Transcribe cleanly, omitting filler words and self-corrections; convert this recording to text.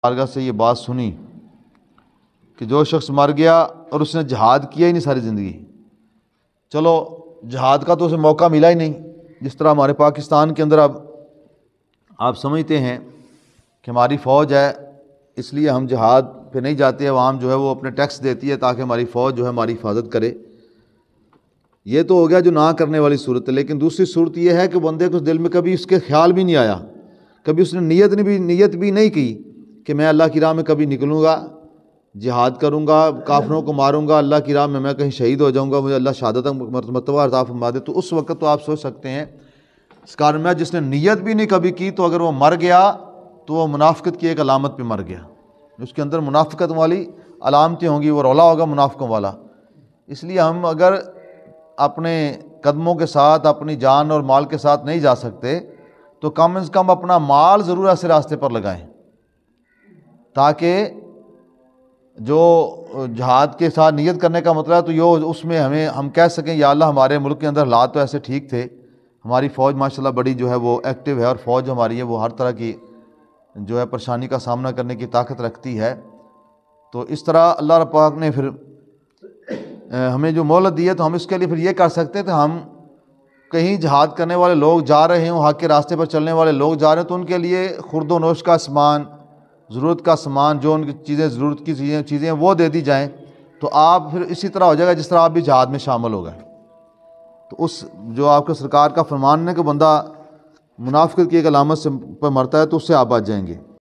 بارگاہ سے یہ بات سنی کہ جو شخص مر گیا اور اس نے جہاد کیا ہی نہیں ساری زندگی، چلو جہاد کا تو اسے موقع ملا ہی نہیں، جس طرح ہمارے پاکستان کے اندر اب آپ سمجھتے ہیں کہ ہماری فوج ہے اس لیے ہم جہاد پہ نہیں جاتے، عوام جو ہے وہ اپنے ٹیکس دیتی ہے تاکہ ہماری فوج جو ہے ہماری حفاظت کرے۔ یہ تو ہو گیا جو نہ کرنے والی صورت ہے، لیکن دوسری صورت یہ ہے کہ بندے کو دل میں کبھی اس کے خیال بھی نہیں آیا، کبھی اس نے نیت بھی نہیں کی کہ میں اللہ کی راہ میں کبھی نکلوں گا، جہاد کروں گا، کافروں کو ماروں گا، اللہ کی راہ میں کہیں شہید ہو جاؤں گا، مجھے اللہ شہادت مرتبہ عطا فرما دے، تو اس وقت تو آپ سوچ سکتے ہیں اس کار میں جس نے نیت بھی نہیں کبھی کی، تو اگر وہ مر گیا تو وہ منافقت کی ایک علامت پہ مر گیا، اس کے اندر منافقت والی علامتیں ہوں گی، وہ رولا ہوگا منافقوں والا۔ اس لیے ہم اگر اپنے قدموں کے ساتھ اپنی جان اور مال کے ساتھ نہیں جا سکتے تو کم از کم اپنا مال ضرور ایسے راستے پر لگائیں تاکہ جو جہاد کے ساتھ نیت کرنے کا مطلب ہے تو یہ اس میں ہم کہہ سکیں یا اللہ ہمارے ملک کے اندر حالات تو ایسے ٹھیک تھے، ہماری فوج ماشاءاللہ بڑی جو ہے وہ ایکٹیو ہے، اور فوج ہماری ہے وہ ہر طرح کی جو ہے پریشانی کا سامنا کرنے کی طاقت رکھتی ہے، تو اس طرح اللہ رب پاک نے پھر ہمیں جو مہلت دی ہے تو ہم اس کے لیے پھر یہ کر سکتے ہیں کہ ہم کہیں جہاد کرنے والے لوگ جا رہے ہوں، حق کے راستے پر چلنے والے لوگ جا رہے ہیں تو ان کے لیے خورد و نوش کا سامان، ضرورت کا سامان، جو ان کی چیزیں ضرورت کی چیزیں وہ دے دی جائیں، تو آپ پھر اسی طرح ہو جائے گا جس طرح آپ بھی جہاد میں شامل ہو گئے۔ تو اس جو آپ کے سرکار کا فرمان ہے کہ بندہ منافقت کی ایک علامت سے پر مرتا ہے تو اس سے آپ بچ جائیں گے۔